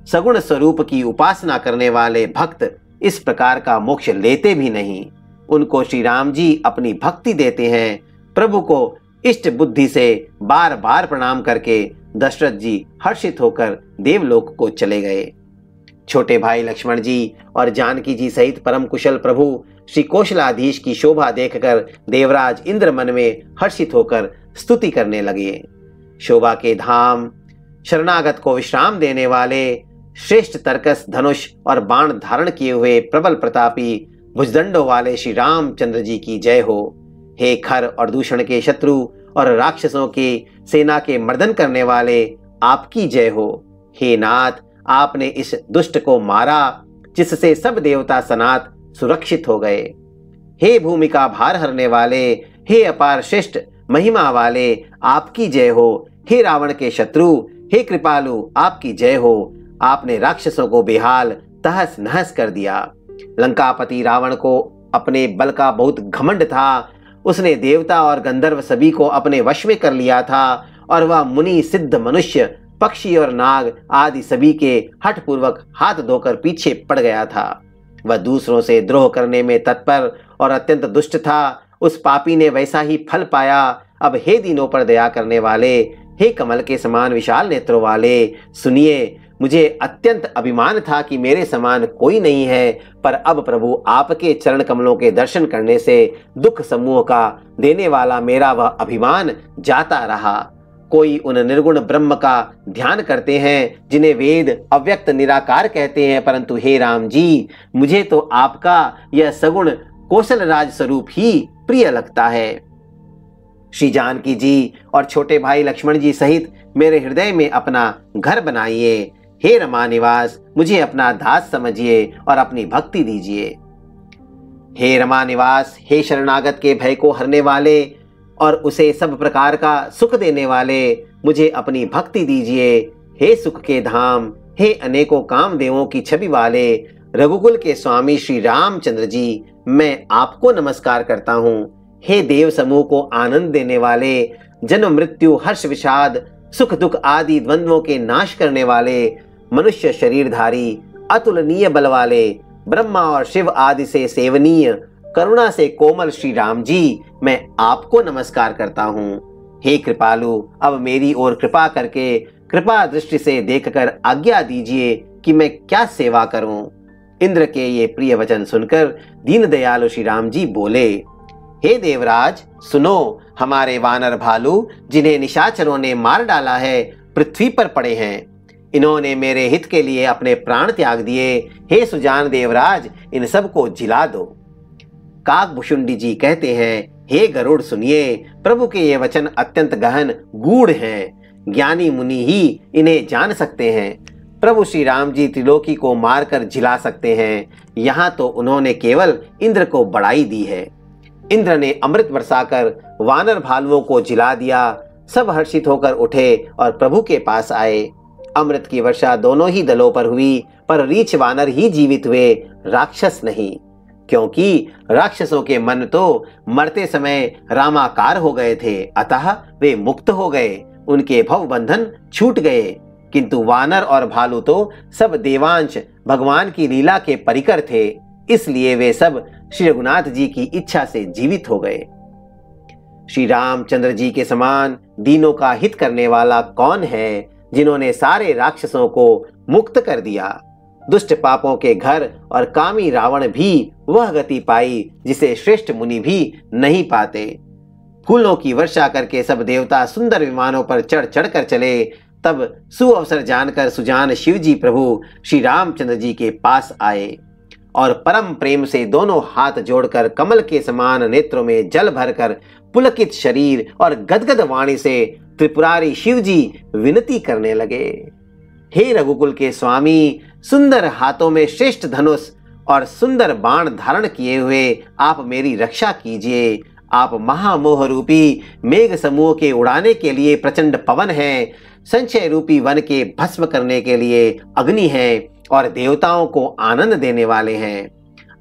Speaker 1: सगुण स्वरूप की उपासना करने वाले भक्त इस प्रकार का मोक्ष लेते भी नहीं। उनको श्री राम जी अपनी भक्ति देते हैं। प्रभु को इष्ट बुद्धि से बार बार प्रणाम करके दशरथ जी हर्षित होकर देवलोक को चले गए। छोटे भाई लक्ष्मण जी और जानकी जी सहित परम कुशल प्रभु श्री कौशलाधीश की शोभा देखकर देवराज इंद्र मन में हर्षित होकर स्तुति करने लगे। शोभा के धाम, शरणागत को विश्राम देने वाले, श्रेष्ठ तरकस, धनुष और बाण धारण किए हुए प्रबल प्रतापी भुजदंडों वाले श्री रामचंद्र जी की जय हो। हे खर और दूषण के शत्रु और राक्षसों की सेना के मर्दन करने वाले, आपकी जय हो। हे नाथ, आपने इस दुष्ट को मारा जिससे सब देवता सनात सुरक्षित हो गए। हे भूमि का भार हरने वाले, हे अपार श्रेष्ठ महिमा वाले, आपकी जय हो। हे रावण के शत्रु, हे कृपालु, आपकी जय हो। आपने राक्षसों को बेहाल तहस नहस कर दिया। लंकापति रावण को अपने बल का बहुत घमंड था। उसने देवता और गंधर्व सभी को अपने वश में कर लिया था और वह मुनि, सिद्ध, मनुष्य, पक्षी और नाग आदि सभी के हठ पूर्वक हाथ धोकर पीछे पड़ गया था। वह दूसरों से द्रोह करने में तत्पर और अत्यंत दुष्ट था। उस पापी ने वैसा ही फल पाया। अब हे दीनों पर दया करने वाले, हे कमल के समान विशाल नेत्रों वाले, सुनिए, मुझे अत्यंत अभिमान था कि मेरे समान कोई नहीं है, पर अब प्रभु आपके चरण कमलों के दर्शन करने से दुख समूह का देने वाला मेरा वह अभिमान जाता रहा। कोई उन निर्गुण ब्रह्म का ध्यान करते हैं जिन्हें वेद अव्यक्त निराकार कहते हैं, परंतु हे राम जी, मुझे तो आपका यह सगुण कौशल राज स्वरूप ही प्रिय लगता है। श्री जानकी जी और छोटे भाई लक्ष्मण जी सहित मेरे हृदय में अपना घर बनाइए। हे रमा निवास, मुझे अपना दास समझिए और अपनी भक्ति दीजिए। हे रमा निवास, हे शरणागत के भय को हरने वाले और उसे सब प्रकार का सुख देने वाले, मुझे अपनी भक्ति दीजिए। हे सुख के धाम, हे अनेकों कामदेवों की छवि वाले रघुकुल के स्वामी श्री रामचंद्र जी, मैं आपको नमस्कार करता हूँ। हे देव समूह को आनंद देने वाले, जन्म मृत्यु हर्ष विषाद सुख दुख आदि द्वंद्वों के नाश करने वाले, मनुष्य शरीरधारी अतुलनीय बल वाले, ब्रह्मा और शिव आदि से सेवनीय करुणा से कोमल श्री राम जी, मैं आपको नमस्कार करता हूँ। हे कृपालु, अब मेरी ओर कृपा करके कृपा दृष्टि से देखकर आज्ञा दीजिए कि मैं क्या सेवा करूं। इंद्र के ये प्रिय वचन सुनकर दीन दयालु श्री राम जी बोले, हे देवराज सुनो, हमारे वानर भालू जिन्हें निशाचरों ने मार डाला है पृथ्वी पर पड़े हैं। इन्होंने मेरे हित के लिए अपने प्राण त्याग दिए। हे सुजान देवराज, इन सब को जिला दो। काकभुषुंडी जी कहते हैं, हे गरुड़ सुनिए, प्रभु के ये वचन अत्यंत गहन गूढ़ हैं। ज्ञानी मुनि ही इन्हें जान सकते हैं। प्रभु श्री राम जी त्रिलोकी को मारकर जिला सकते हैं। यहाँ तो उन्होंने केवल इंद्र को बड़ाई दी है। इंद्र ने अमृत बरसाकर वानर भालुओं को जिला दिया। सब हर्षित होकर उठे और प्रभु के पास आए। अमृत की वर्षा दोनों ही दलों पर हुई, पर रीछ वानर ही जीवित हुए, राक्षस नहीं, क्योंकि राक्षसों के मन तो मरते समय रामाकार हो गए थे, अतः वे मुक्त हो गए, उनके भव बंधन छूट गए। किंतु वानर और भालू तो सब देवांश भगवान की लीला के परिकर थे, इसलिए वे सब श्री रघुनाथ जी की इच्छा से जीवित हो गए। श्री रामचंद्र जी के समान दीनों का हित करने वाला कौन है, जिन्होंने सारे राक्षसों को मुक्त कर दिया। दुष्ट पापों के घर और कामी रावण भी वह गति पाई जिसे श्रेष्ठ मुनि भी नहीं पाते। फूलों की वर्षा करके सब देवता सुंदर विमानों पर चढ़ चढ़कर चले। तब सुअवसर जानकर सुजान शिवजी प्रभु श्री रामचंद्र जी के पास आए और परम प्रेम से दोनों हाथ जोड़कर कमल के समान नेत्रों में जल भरकर पुलकित शरीर और गदगद वाणी से त्रिपुरारी शिवजी विनती करने लगे। हे रघुकुल के स्वामी, सुंदर हाथों में श्रेष्ठ धनुष और सुंदर बाण धारण किए हुए आप मेरी रक्षा कीजिए। आप महामोह रूपी मेघ समूह के उड़ाने के लिए प्रचंड पवन हैं, संशय रूपी वन के भस्म करने के लिए अग्नि हैं और देवताओं को आनंद देने वाले हैं।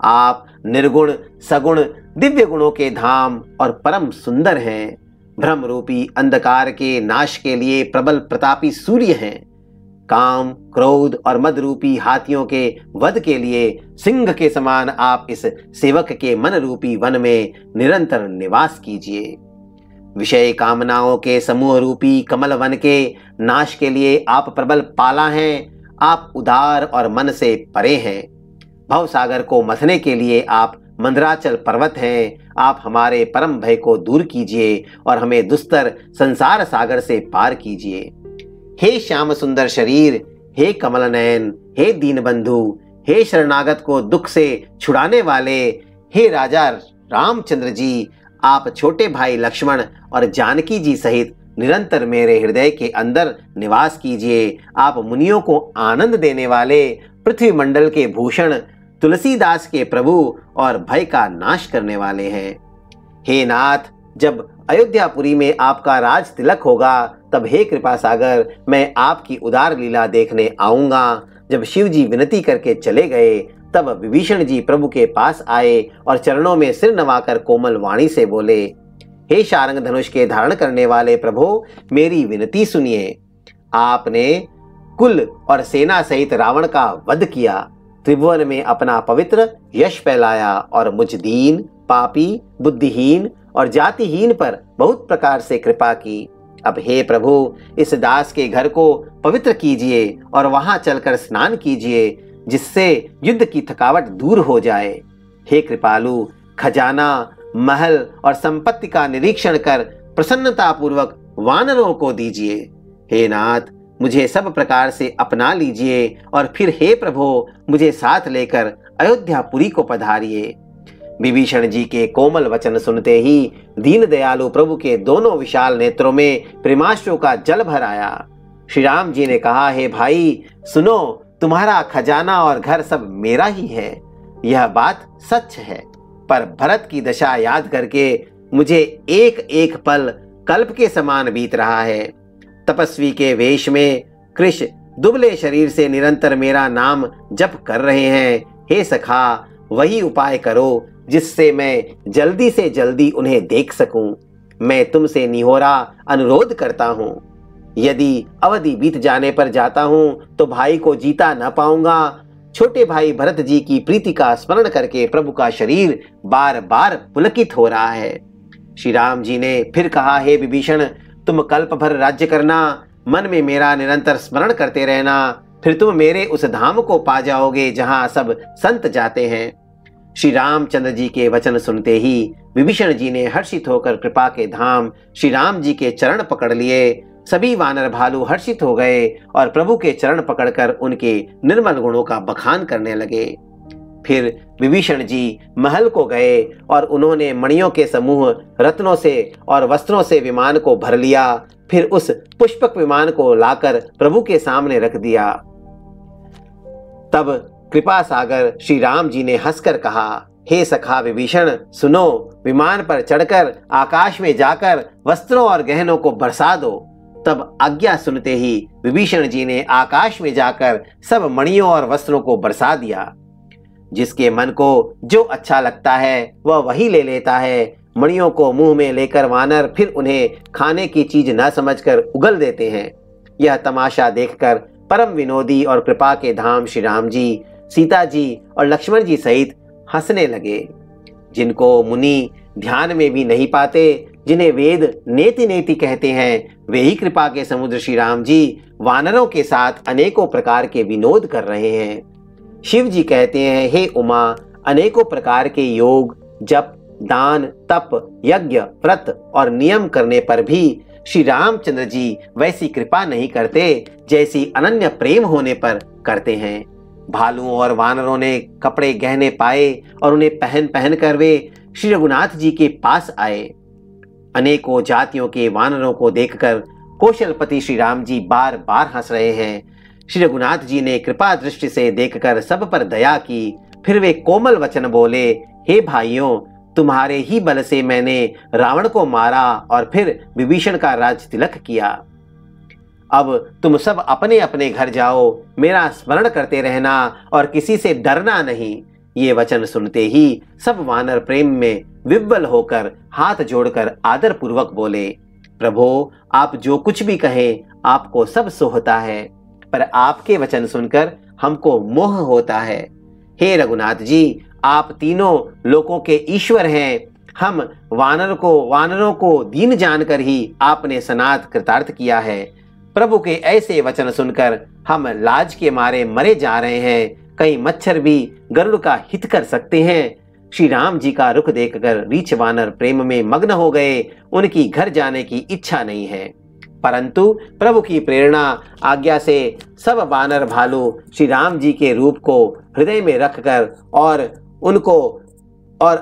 Speaker 1: आप निर्गुण सगुण दिव्य गुणों के धाम और परम सुंदर हैं। भ्रम रूपी अंधकार के नाश के लिए प्रबल प्रतापी सूर्य हैं। काम क्रोध और मद रूपी हाथियों के वध के लिए सिंह के समान आप इस सेवक के मन रूपी वन में निरंतर निवास कीजिए। विषय कामनाओं के समूह रूपी कमल वन के नाश के लिए आप प्रबल पाला हैं। आप उदार और मन से परे हैं। भवसागर को मथने के लिए आप मंदराचल पर्वत हैं। आप हमारे परम भय को दूर कीजिए और हमें दुस्तर संसार सागर से पार कीजिए। हे श्याम सुंदर शरीर, हे कमल नयन, हे दीन बंधु, हे शरणागत को दुख से छुड़ाने वाले, हे राजा रामचंद्र जी, आप छोटे भाई लक्ष्मण और जानकी जी सहित निरंतर मेरे हृदय के अंदर निवास कीजिए। आप मुनियों को आनंद देने वाले, पृथ्वी मंडल के भूषण, तुलसीदास के प्रभु और भय का नाश करने वाले हैं। हे नाथ, जब अयोध्यापुरी में आपका राज तिलक होगा, तब हे कृपा सागर, मैं आपकी उदार लीला देखने आऊंगा। जब शिव जी विनती करके चले गए, तब विभीषण जी प्रभु के पास आए और चरणों में सिर नवाकर कोमल वाणी से बोले, हे शारंग धनुष के धारण करने वाले प्रभु, मेरी विनती सुनिए। आपने कुल और सेना सहित रावण का वध किया, त्रिभुवन में अपना पवित्र यश फैलाया और मुझ दीन, पापी, बुद्धिहीन और जातिहीन पर बहुत प्रकार से कृपा की। अब हे प्रभु, इस दास के घर को पवित्र कीजिए और वहां चलकर स्नान कीजिए, जिससे युद्ध की थकावट दूर हो जाए। हे कृपालु, खजाना, महल और संपत्ति का निरीक्षण कर प्रसन्नता पूर्वक वानरों को दीजिए। हे नाथ, मुझे सब प्रकार से अपना लीजिए और फिर हे प्रभु, मुझे साथ लेकर अयोध्यापुरी को पधारिए। विभीषण जी के कोमल वचन सुनते ही दीन दयालु प्रभु के दोनों विशाल नेत्रों में प्रेमाश्रु का जल भर आया। श्री राम जी ने कहा, हे भाई सुनो, तुम्हारा खजाना और घर सब मेरा ही है। यह बात सच है, पर भरत की दशा याद करके मुझे एक एक पल कल्प के समान बीत रहा है। तपस्वी के वेश में कृष दुबले शरीर से निरंतर मेरा नाम जप कर रहे हैं। हे सखा, वही उपाय करो जिससे मैं जल्दी से जल्दी उन्हें देख सकूं। मैं तुमसे निहोरा अनुरोध करता हूं। यदि अवधि बीत जाने पर जाता हूं तो भाई को जीता न पाऊंगा। छोटे भाई भरत जी की प्रीति का स्मरण करके प्रभु का शरीर बार बार पुलकित हो रहा है। श्री राम जी ने फिर कहा, हे विभीषण, तुम कल्प भर राज्य करना, मन में मेरा निरंतर स्मरण करते रहना, फिर तुम मेरे उस धाम को पा जाओगे जहां सब संत जाते हैं। श्री रामचंद्र जी के वचन सुनते ही विभीषण जी ने हर्षित होकर कृपा के धाम श्री राम जी के चरण पकड़ लिए। सभी वानर भालू हर्षित हो गए और प्रभु के चरण पकड़कर उनके निर्मल गुणों का बखान करने लगे। फिर विभीषण जी महल को गए और उन्होंने मणियों के समूह, रत्नों से और वस्त्रों से विमान को भर लिया। फिर उस पुष्पक विमान को लाकर प्रभु के सामने रख दिया। तब कृपा सागर श्री राम जी ने हंसकर कहा, हे सखा विभीषण, सुनो, विमान पर चढ़कर आकाश में जाकर वस्त्रों और गहनों को बरसा दो। तब आज्ञा सुनते ही विभीषण जी ने आकाश में जाकर सब मणियों और वस्त्रों को बरसा दिया। जिसके मन को जो अच्छा लगता है वह वही ले लेता है। मणियों को मुंह में लेकर वानर फिर उन्हें खाने की चीज न समझकर उगल देते हैं। यह तमाशा देखकर परम विनोदी और कृपा के धाम श्री राम जी, सीता जी और लक्ष्मण जी सहित हंसने लगे। जिनको मुनि ध्यान में भी नहीं पाते, जिन्हें वेद नेति नेति कहते हैं, वे ही कृपा के समुद्र श्री राम जी वानरों के साथ अनेकों प्रकार के विनोद कर रहे हैं। शिव जी कहते हैं, हे उमा, अनेकों प्रकार के योग, जप, दान, तप, यज्ञ, व्रत और नियम करने पर भी श्री रामचंद्र जी वैसी कृपा नहीं करते जैसी अनन्य प्रेम होने पर करते हैं। भालुओं और वानरों ने कपड़े गहने पाए और उन्हें पहन पहन कर वे श्री रघुनाथ जी के पास आए। अनेकों जातियों के वानरों को देखकर कौशलपति श्री राम जी बार बार हंस रहे हैं। श्री रघुनाथ जी ने कृपा दृष्टि से देखकर सब पर दया की। फिर वे कोमल वचन बोले, हे भाइयों, तुम्हारे ही बल से मैंने रावण को मारा और फिर विभीषण का राज तिलक किया। अब तुम सब अपने अपने घर जाओ, मेरा स्मरण करते रहना और किसी से डरना नहीं। ये वचन सुनते ही सब वानर प्रेम में विह्वल होकर हाथ जोड़कर आदर पूर्वक बोले, प्रभो, आप जो कुछ भी कहें आपको सब सोहता है, पर आपके वचन सुनकर हमको मोह होता है। हे रघुनाथ जी, आप तीनों लोकों के ईश्वर हैं। हम वानरों को दीन जानकर ही आपने सनात कृतार्थ किया है। प्रभु के ऐसे वचन सुनकर हम लाज के मारे मरे जा रहे हैं। कहीं मच्छर भी गरुड़ का हित कर सकते हैं। श्री राम जी का रुख देखकर रीछ वानर प्रेम में मग्न हो गए। उनकी घर जाने की इच्छा नहीं है, परंतु प्रभु की प्रेरणा आज्ञा से सब वानर भालू श्री राम जी के रूप को हृदय में रखकर और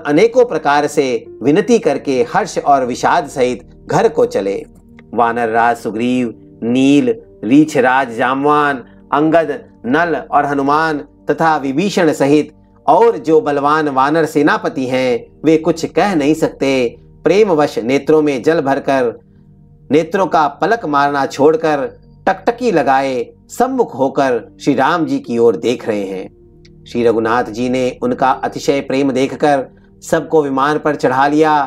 Speaker 1: अनेकों प्रकार से विनती करके हर्ष और विषाद सहित घर को चले। वानर राज सुग्रीव, नील, रीछ राज जामवान, अंगद, नल और हनुमान तथा विभीषण सहित और जो बलवान वानर सेनापति हैं, वे कुछ कह नहीं सकते। प्रेमवश नेत्रों में जल भरकर नेत्रों का पलक मारना छोड़कर टकटकी लगाए सम्मुख होकर श्री राम जी की ओर देख रहे हैं। श्री रघुनाथ जी ने उनका अतिशय प्रेम देखकर सबको विमान पर चढ़ा लिया।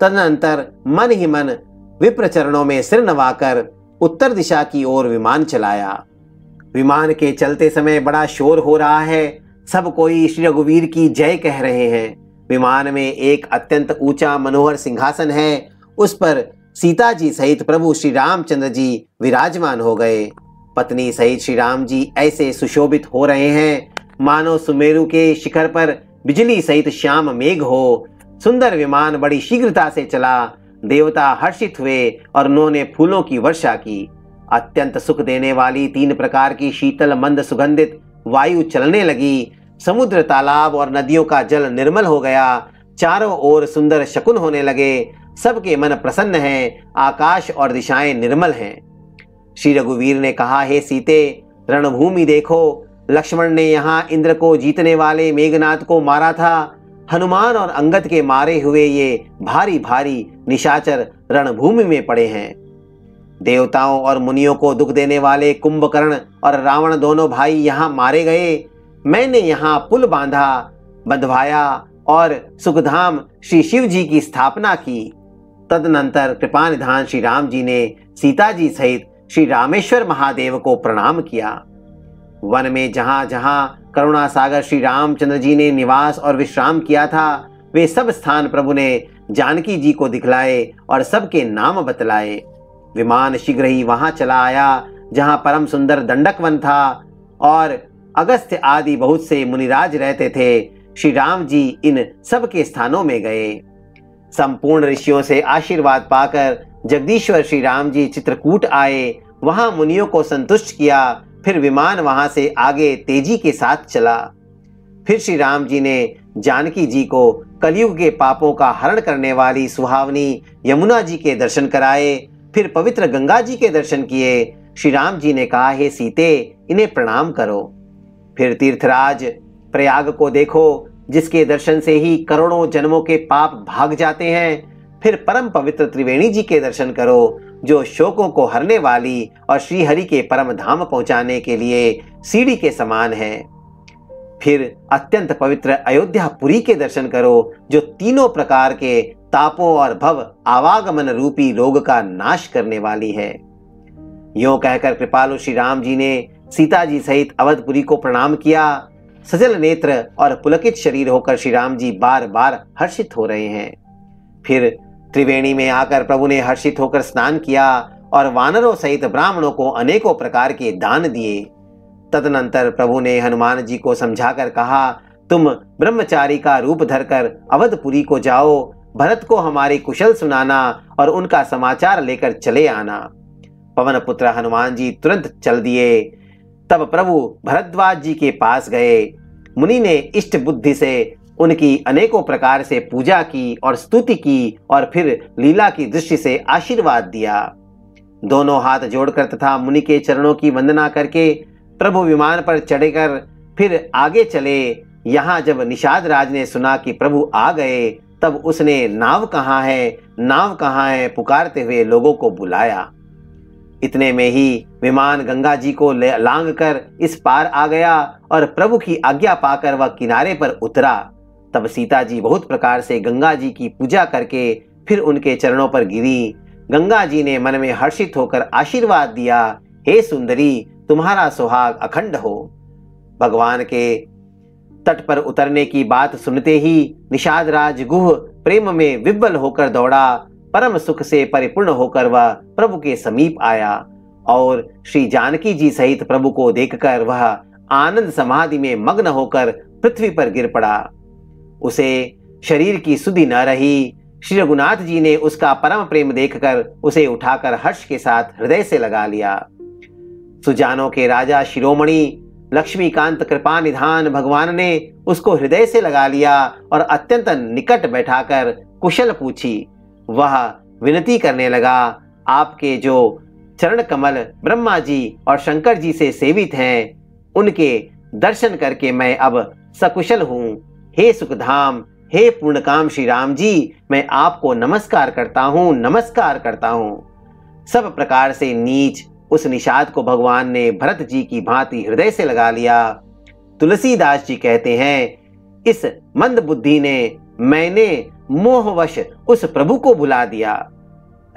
Speaker 1: तदनंतर मन ही मन विप्र चरणों में सिर नवाकर उत्तर दिशा की ओर विमान चलाया। विमान के चलते समय बड़ा शोर हो रहा है। सब कोई श्री रघुवीर की जय कह रहे हैं। विमान में एक अत्यंत ऊंचा मनोहर सिंहासन है। उस पर सीता जी सहित प्रभु श्री रामचंद्र जी विराजमान हो गए। पत्नी सहित श्री राम जी ऐसे सुशोभित हो रहे हैं मानो सुमेरु के शिखर पर बिजली सहित श्याम मेघ हो। सुंदर विमान बड़ी शीघ्रता से चला। देवता हर्षित हुए और उन्होंने फूलों की वर्षा की। अत्यंत सुख देने वाली 3 प्रकार की शीतल मंद सुगंधित वायु चलने लगी। समुद्र, तालाब और नदियों का जल निर्मल हो गया। चारों ओर सुंदर शकुन होने लगे। सबके मन प्रसन्न हैं। आकाश और दिशाएं निर्मल हैं। श्री रघुवीर ने कहा, हे सीते, रणभूमि देखो। लक्ष्मण ने यहाँ इंद्र को जीतने वाले मेघनाथ को मारा था। हनुमान और अंगद के मारे हुए ये भारी भारी निशाचर रणभूमि में पड़े हैं। देवताओं और मुनियों को दुख देने वाले कुंभकर्ण और रावण दोनों भाई यहाँ मारे गए। मैंने यहाँ पुल बंधवाया और सुखधाम श्री शिव जी की स्थापना की। तदनंतर कृपानिधान श्री राम जी ने सीता जी सहित श्री रामेश्वर महादेव को प्रणाम किया। वन में जहां जहां करुणा सागर श्री रामचंद्र जी ने निवास और विश्राम किया था, वे सब स्थान प्रभु ने जानकी जी को दिखलाए और सबके नाम बतलाए। विमान शीघ्र ही वहां चला आया जहां परम सुंदर दंडक वन था और अगस्त्य आदि बहुत से मुनिराज रहते थे। श्री राम जी इन सब के स्थानों में गए। संपूर्ण ऋषियों से आशीर्वाद पाकर जगदीश्वर श्री राम जी चित्रकूट आए। वहां मुनियों को संतुष्ट किया। फिर विमान वहां से आगे तेजी के साथ चला। फिर श्री राम जी ने जानकी जी को कलयुग के पापों का हरण करने वाली सुहावनी यमुना जी के दर्शन कराए। फिर पवित्र गंगा जी के दर्शन किए। श्री राम जी ने कहा, हे सीते, इन्हें प्रणाम करो। फिर तीर्थराज प्रयाग को देखो, जिसके दर्शन से ही करोड़ों जन्मों के पाप भाग जाते हैं। फिर परम पवित्र त्रिवेणी जी के दर्शन करो, जो शोकों को हरने वाली और श्री हरि के परम धाम पहुंचाने के लिए सीढ़ी के समान है। फिर अत्यंत पवित्र अयोध्यापुरी के दर्शन करो, जो तीनों प्रकार के तापों और भव आवागमन रूपी रोग का नाश करने वाली है। यों कहकर कृपालु श्री राम जी ने सीता जी सहित अवधपुरी को प्रणाम किया। सजल नेत्र और पुलकित शरीर होकर श्री राम जी बार बार हर्षित हो रहे हैं। फिर त्रिवेणी में आकर प्रभु ने हर्षित होकर स्नान किया और वानरों सहित ब्राह्मणों को अनेकों प्रकार के दान दिए। तदनंतर प्रभु ने हनुमान जी को समझाकर कहा, तुम ब्रह्मचारी का रूप धरकर अवधपुरी को जाओ। भरत को हमारी कुशल सुनाना और उनका समाचार लेकर चले आना। पवन पुत्र हनुमान जी तुरंत चल दिए। तब प्रभु भरद्वाज जी के पास गए। मुनि ने इष्ट बुद्धि से उनकी अनेकों प्रकार से पूजा की और स्तुति की और फिर लीला की दृष्टि से आशीर्वाद दिया। दोनों हाथ जोड़कर तथा मुनि के चरणों की वंदना करके प्रभु विमान पर चढ़कर फिर आगे चले। यहाँ जब निषाद राज ने सुना कि प्रभु आ गए, तब उसने नाव कहाँ है पुकारते हुए लोगों को बुलाया। इतने में ही विमान गंगा जी को लांग कर इस पार आ गया और प्रभु की आज्ञा पाकर वह किनारे पर उतरा। तब सीता जी बहुत प्रकार से गंगा जी की पूजा करके फिर उनके चरणों पर गिरी। गंगा जी ने मन में हर्षित होकर आशीर्वाद दिया, हे सुंदरी, तुम्हारा सुहाग अखंड हो। भगवान के तट पर उतरने की बात सुनते ही निषाद राज गुह प्रेम में विह्वल होकर दौड़ा। परम सुख से परिपूर्ण होकर वह प्रभु के समीप आया और श्री जानकी जी सहित प्रभु को देखकर वह आनंद समाधि में मग्न होकर पृथ्वी पर गिर पड़ा। उसे शरीर की सुधि न रही। श्री रघुनाथ जी ने उसका परम प्रेम देखकर उसे उठाकर हर्ष के साथ हृदय से लगा लिया। सुजानों के राजा शिरोमणि लक्ष्मीकांत कृपा निधान भगवान ने उसको हृदय से लगा लिया और अत्यंत निकट बैठाकर कुशल पूछी। वह विनती करने लगा, आपके जो चरण कमल ब्रह्मा जी और शंकर जी से सेवित हैं, उनके दर्शन करके मैं अब सकुशल हूँ। हे सुखधाम, हे पूर्णकाम श्री राम जी, मैं आपको नमस्कार करता हूँ। सब प्रकार से नीच उस निषाद को भगवान ने भरत जी की भांति हृदय से लगा लिया। तुलसीदास जी कहते हैं, इस मंद बुद्धि ने मैंने मोहवश उस प्रभु को भुला दिया।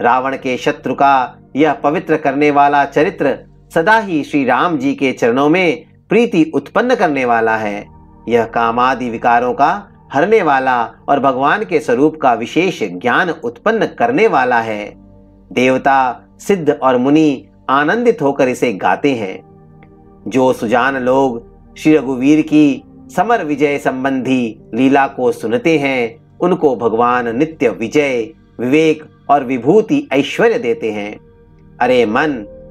Speaker 1: रावण के शत्रु का यह पवित्र करने वाला चरित्र सदा ही श्री राम जी के चरणों में प्रीति उत्पन्न करने वाला है। यह कामादि विकारों का हरने वाला और भगवान के स्वरूप का विशेष ज्ञान उत्पन्न करने वाला है। देवता, सिद्ध और मुनि आनंदित होकर इसे गाते हैं। जो सुजान लोग श्री रघुवीर की समर विजय संबंधी लीला को सुनते हैं, उनको भगवान नित्य विजय, विवेक और विभूति ऐश्वर्य देते हैं। अरे मन,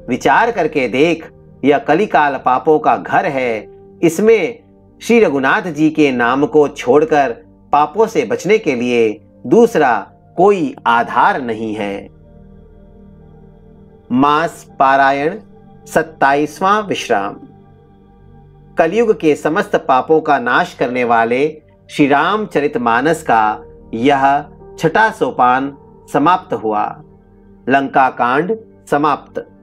Speaker 1: विचार करके देख, यह कलिकाल पापों का घर है। इसमें श्री रघुनाथ जी के नाम को छोड़कर पापों से बचने के लिए दूसरा कोई आधार नहीं है। मास पारायण 27वां विश्राम। कलयुग के समस्त पापों का नाश करने वाले श्री रामचरितमानस का यह छठा सोपान समाप्त हुआ। लंका कांड समाप्त।